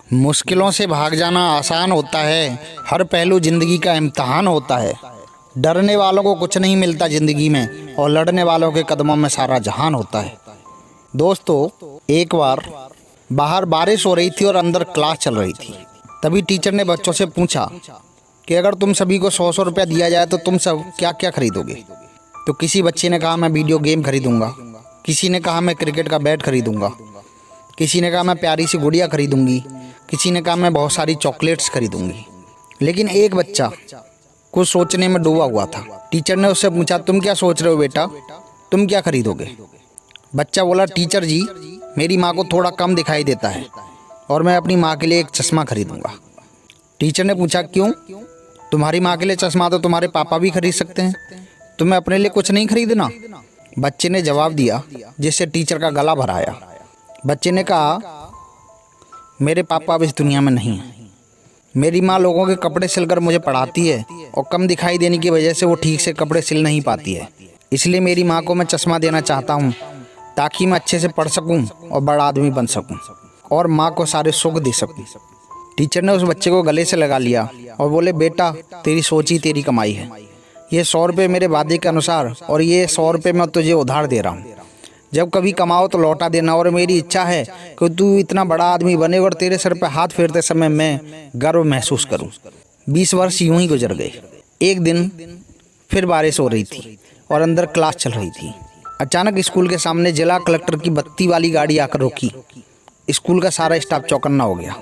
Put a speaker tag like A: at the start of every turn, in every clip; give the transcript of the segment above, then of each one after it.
A: मुश्किलों से भाग जाना आसान होता है, हर पहलू ज़िंदगी का इम्तहान होता है। डरने वालों को कुछ नहीं मिलता ज़िंदगी में, और लड़ने वालों के कदमों में सारा जहान होता है। दोस्तों, एक बार बाहर बारिश हो रही थी और अंदर क्लास चल रही थी। तभी टीचर ने बच्चों से पूछा कि अगर तुम सभी को 100 रुपया दिया जाए तो तुम सब क्या क्या खरीदोगे। तो किसी बच्चे ने कहा मैं वीडियो गेम खरीदूंगा, किसी ने कहा मैं क्रिकेट का बैट खरीदूंगा, किसी ने कहा मैं प्यारी सी गुड़िया खरीदूंगी, किसी ने कहा मैं बहुत सारी चॉकलेट्स खरीदूंगी। लेकिन एक बच्चा कुछ सोचने में डूबा हुआ था। टीचर ने उससे पूछा तुम क्या सोच रहे हो बेटा, तुम क्या खरीदोगे। बच्चा बोला टीचर जी, मेरी माँ को थोड़ा कम दिखाई देता है और मैं अपनी माँ के लिए एक चश्मा खरीदूंगा। टीचर ने पूछा क्यों, तुम्हारी माँ के लिए चश्मा तो तुम्हारे पापा भी खरीद सकते हैं, तुम्हें अपने लिए कुछ नहीं खरीदना। बच्चे ने जवाब दिया, जिससे टीचर का गला भर आया। बच्चे ने कहा मेरे पापा अब इस दुनिया में नहीं हैं। मेरी माँ लोगों के कपड़े सिलकर मुझे पढ़ाती है और कम दिखाई देने की वजह से वो ठीक से कपड़े सिल नहीं पाती है। इसलिए मेरी माँ को मैं चश्मा देना चाहता हूँ ताकि मैं अच्छे से पढ़ सकूँ और बड़ा आदमी बन सकूँ और माँ को सारे सुख दे सकूँ। टीचर ने उस बच्चे को गले से लगा लिया और बोले बेटा, तेरी सोच ही तेरी कमाई है। ये 100 रुपये मेरे वादे के अनुसार और ये 100 रुपये मैं तुझे उधार दे रहा हूँ। जब कभी कमाओ तो लौटा देना, और मेरी इच्छा है कि तू इतना बड़ा आदमी बने और तेरे सर पे हाथ फेरते समय मैं गर्व महसूस करूं। 20 वर्ष यूं ही गुजर गए। एक दिन फिर बारिश हो रही थी और अंदर क्लास चल रही थी। अचानक स्कूल के सामने जिला कलेक्टर की बत्ती वाली गाड़ी आकर रुकी। स्कूल का सारा स्टाफ चौकन्ना हो गया।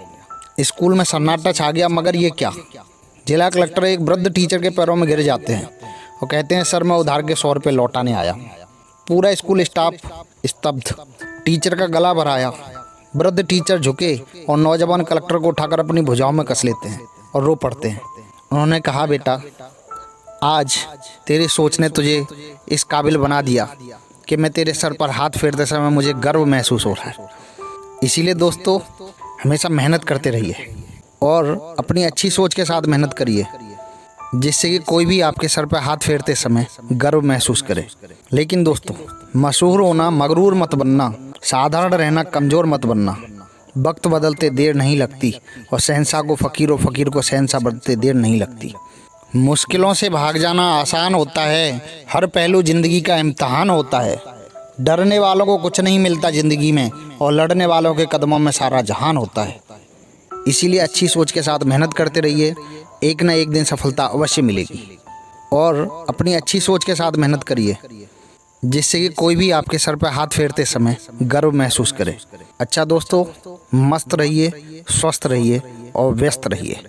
A: स्कूल में सन्नाटा छा गया। मगर ये क्या, जिला कलेक्टर एक वृद्ध टीचर के पैरों में गिर जाते हैं और कहते हैं सर, मैं उधार के 100 रुपये लौटाने आया। पूरा स्कूल स्टाफ स्तब्ध। टीचर का गला भराया। वृद्ध टीचर झुके और नौजवान कलेक्टर को उठाकर अपनी भुजाओं में कस लेते हैं और रो पड़ते हैं। उन्होंने कहा बेटा, आज तेरी सोच ने तुझे इस काबिल बना दिया कि मैं तेरे सर पर हाथ फेरते समय मुझे गर्व महसूस हो रहा है। इसीलिए दोस्तों, हमेशा मेहनत करते रहिए और अपनी अच्छी सोच के साथ मेहनत करिए, जिससे कि कोई भी आपके सर पर हाथ फेरते समय गर्व महसूस करे। लेकिन दोस्तों, मशहूर होना मगरूर मत बनना, साधारण रहना कमज़ोर मत बनना। वक्त बदलते देर नहीं लगती और शहंशाह को फ़कीर और फ़कीर को शहंशाह बदलते देर नहीं लगती। मुश्किलों से भाग जाना आसान होता है, हर पहलू ज़िंदगी का इम्तहान होता है। डरने वालों को कुछ नहीं मिलता ज़िंदगी में, और लड़ने वालों के कदमों में सारा जहान होता है। इसीलिए अच्छी सोच के साथ मेहनत करते रहिए, एक न एक दिन सफलता अवश्य मिलेगी। और अपनी अच्छी सोच के साथ मेहनत करिए, जिससे कि कोई भी आपके सर पर हाथ फेरते समय गर्व महसूस करे। अच्छा दोस्तों, मस्त रहिए, स्वस्थ रहिए और व्यस्त रहिए।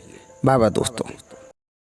A: बाय बाय दोस्तों।